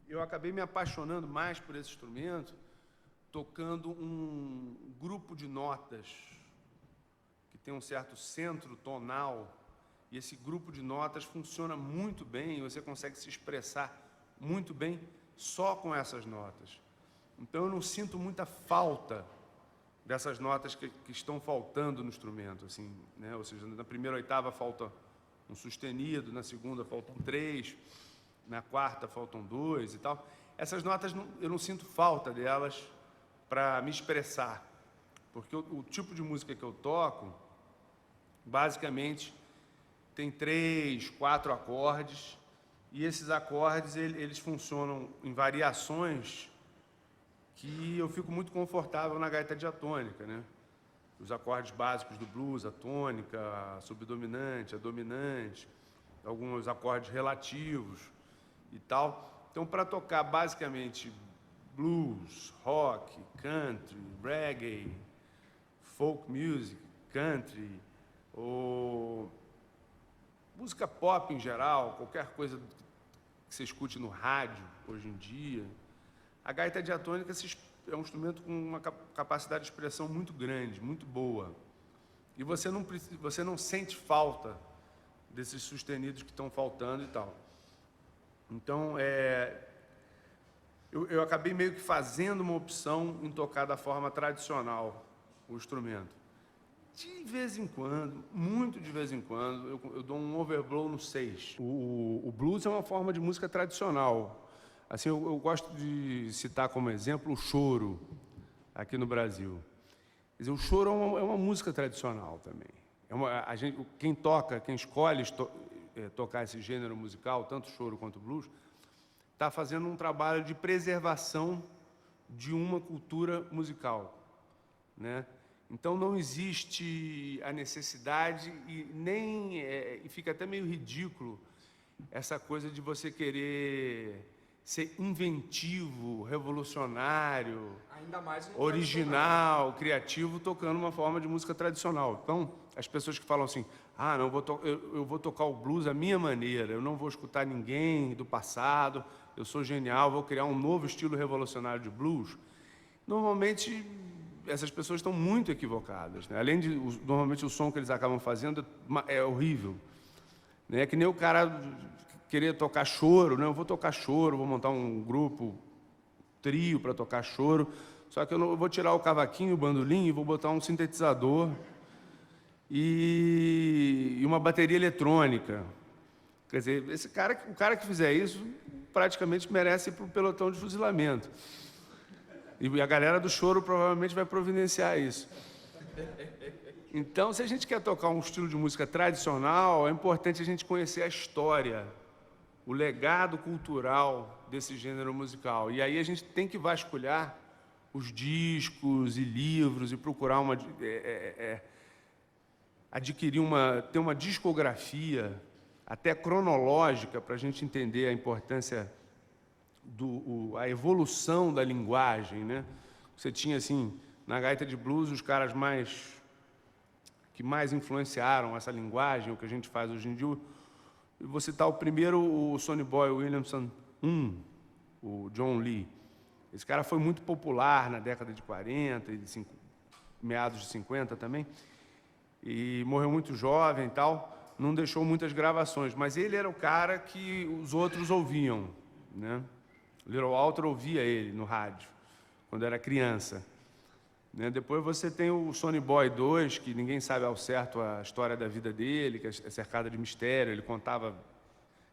eu acabei me apaixonando mais por esse instrumento tocando um grupo de notas que tem um certo centro tonal, e esse grupo de notas funciona muito bem, você consegue se expressar muito bem só com essas notas. Então eu não sinto muita falta dessas notas que estão faltando no instrumento, assim, né? Ou seja, na primeira oitava falta um sustenido, na segunda faltam 3, na quarta faltam 2 e tal. Essas notas eu não sinto falta delas para me expressar, porque o tipo de música que eu toco, basicamente, tem 3, 4 acordes, e esses acordes eles funcionam em variações que eu fico muito confortável na gaita diatônica, né? Os acordes básicos do blues, a tônica, a subdominante, a dominante, alguns acordes relativos e tal. Então, para tocar basicamente blues, rock, country, reggae, folk music, country, ou música pop em geral, qualquer coisa que você escute no rádio hoje em dia, a gaita diatônica é um instrumento com uma capacidade de expressão muito grande, muito boa. E você não sente falta desses sustenidos que estão faltando e tal. Então, eu acabei meio que fazendo uma opção em tocar da forma tradicional o instrumento. De vez em quando, muito de vez em quando, eu dou um overblow no 6. O blues é uma forma de música tradicional. Assim, eu gosto de citar como exemplo o choro aqui no Brasil. Quer dizer, o choro é uma música tradicional também. Quem escolhe tocar esse gênero musical, tanto choro quanto blues, está fazendo um trabalho de preservação de uma cultura musical, né? Então não existe a necessidade e fica até meio ridículo essa coisa de você querer ser inventivo, revolucionário, ainda mais original, criativo, tocando uma forma de música tradicional. Então, as pessoas que falam assim, não, eu vou tocar o blues à minha maneira, eu não vou escutar ninguém do passado, eu sou genial, vou criar um novo estilo revolucionário de blues. Normalmente, essas pessoas estão muito equivocadas, né? Além de, normalmente, o som que eles acabam fazendo é horrível. É que nem o cara querer tocar choro, né? Eu vou tocar choro, vou montar um grupo, trio para tocar choro, só que eu vou tirar o cavaquinho, o bandolim e vou botar um sintetizador e uma bateria eletrônica. Quer dizer, o cara que fizer isso praticamente merece ir para o pelotão de fuzilamento. E a galera do choro provavelmente vai providenciar isso. Então, se a gente quer tocar um estilo de música tradicional, é importante a gente conhecer a história, o legado cultural desse gênero musical. E aí a gente tem que vasculhar os discos e livros e procurar ter uma discografia até cronológica para a gente entender a importância a evolução da linguagem, né? Você tinha, assim, na gaita de blues, os caras que mais influenciaram essa linguagem, o que a gente faz hoje em dia. Eu vou citar o primeiro, o Sonny Boy Williamson I, o John Lee. Esse cara foi muito popular na década de 40 e meados de 50 também, e morreu muito jovem e tal, não deixou muitas gravações, mas ele era o cara que os outros ouviam, né? Little Walter ouvia ele no rádio, quando era criança. Né? Depois você tem o Sonny Boy 2, que ninguém sabe ao certo a história da vida dele, que é cercada de mistério, ele contava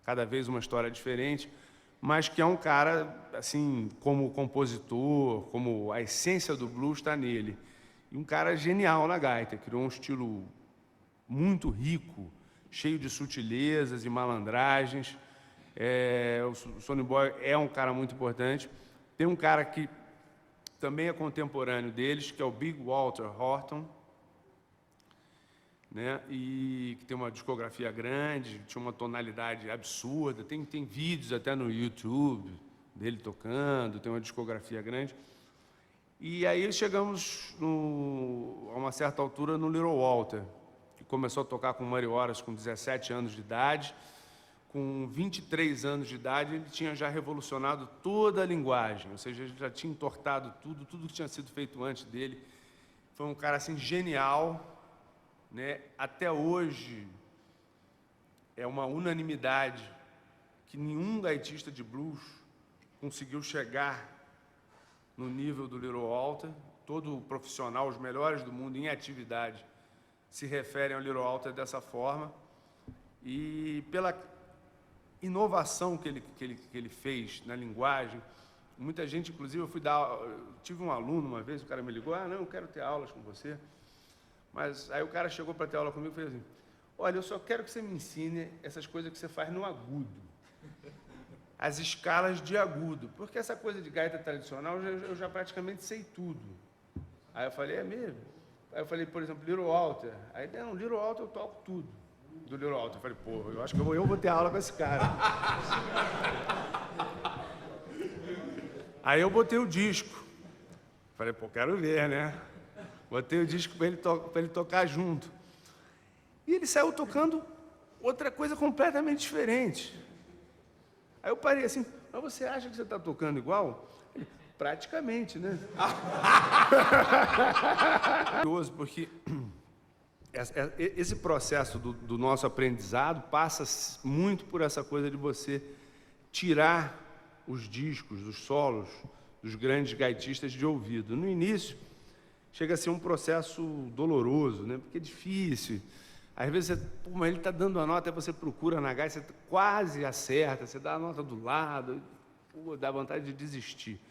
cada vez uma história diferente, mas que é um cara, assim, como compositor, como a essência do blues está nele. E um cara genial na gaita, criou um estilo muito rico, cheio de sutilezas e malandragens. O Sonny Boy é um cara muito importante. Tem um cara que também é contemporâneo deles, que é o Big Walter Horton, né? E que tem uma discografia grande, tinha uma tonalidade absurda, tem vídeos até no YouTube dele tocando, tem uma discografia grande. E aí chegamos a uma certa altura no Little Walter, que começou a tocar com Muddy Waters com 17 anos de idade, com 23 anos de idade, ele tinha já revolucionado toda a linguagem, ou seja, ele já tinha entortado tudo que tinha sido feito antes dele. Foi um cara assim genial, né? Até hoje é uma unanimidade que nenhum gaitista de blues conseguiu chegar no nível do Little Walter. Todo profissional, os melhores do mundo em atividade, se referem ao Little Walter dessa forma. E pela inovação que ele fez na linguagem, muita gente, inclusive, eu tive um aluno uma vez, o cara me ligou, não, eu quero ter aulas com você. Mas aí o cara chegou para ter aula comigo e fez assim, olha, eu só quero que você me ensine essas coisas que você faz no agudo, as escalas de agudo, porque essa coisa de gaita tradicional eu já praticamente sei tudo. Aí eu falei, é mesmo? Aí eu falei, por exemplo, Little Walter. Aí, não, Little Walter eu toco tudo do Little Walter. Eu falei, pô, eu acho que eu vou ter aula com esse cara. Aí eu botei o disco. Falei, pô, quero ver, né? Botei o disco para ele tocar junto. E ele saiu tocando outra coisa completamente diferente. Aí eu parei assim, mas você acha que você está tocando igual? Ele, praticamente, né? Porque esse processo do nosso aprendizado passa muito por essa coisa de você tirar os discos, os solos dos grandes gaitistas de ouvido. No início, chega a ser um processo doloroso, né? Porque é difícil. Às vezes, mas ele está dando a nota, aí você procura na gaita, você quase acerta, você dá a nota do lado, dá vontade de desistir.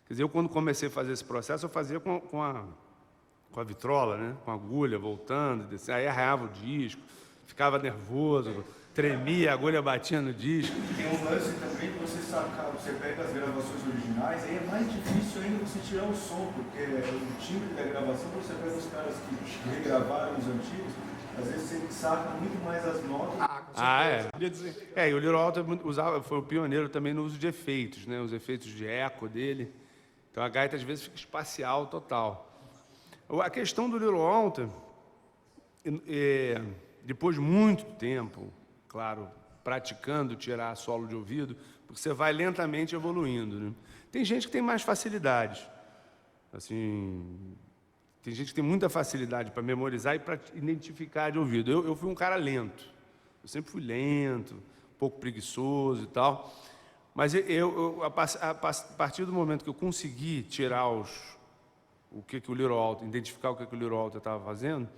Quer dizer, eu quando comecei a fazer esse processo, eu fazia com a vitrola, né? Com a agulha, voltando, aí arranhava o disco, ficava nervoso, tremia, a agulha batia no disco. Tem um lance também que você saca, você pega as gravações originais, aí é mais difícil ainda você tirar o som, porque o timbre da gravação, você pega os caras que regravaram os antigos, às vezes você saca muito mais as notas. E o Little Walter foi o pioneiro também no uso de efeitos, né? Os efeitos de eco dele. Então a gaita às vezes fica espacial total. A questão do Little Walter, depois de muito tempo, claro, praticando tirar solo de ouvido, porque você vai lentamente evoluindo, né? Tem gente que tem mais facilidade, assim, tem gente que tem muita facilidade para memorizar e para identificar de ouvido. Eu fui um cara lento, eu sempre fui lento, um pouco preguiçoso e tal, mas a partir do momento que eu consegui tirar o que o Little Walter, identificar o que o Little Walter estava fazendo,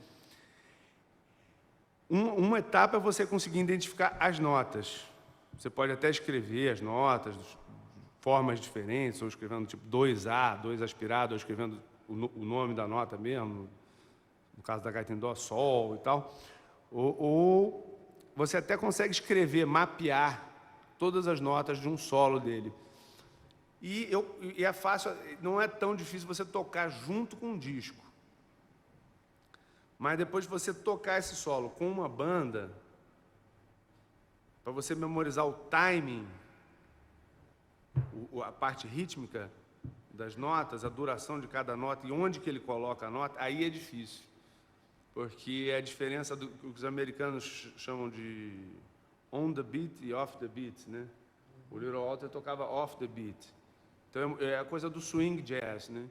uma etapa é você conseguir identificar as notas. Você pode até escrever as notas de formas diferentes, ou escrevendo tipo 2A, 2 aspirado, ou escrevendo o nome da nota mesmo, no caso da gaita em dó, sol e tal. Ou você até consegue escrever, mapear todas as notas de um solo dele. E é fácil, não é tão difícil você tocar junto com um disco. Mas depois de você tocar esse solo com uma banda, para você memorizar o timing, a parte rítmica das notas, a duração de cada nota e onde que ele coloca a nota, aí é difícil. Porque é a diferença do que os americanos chamam de on the beat e off the beat, né? O Little Walter tocava off the beat. Então é a coisa do swing jazz, né?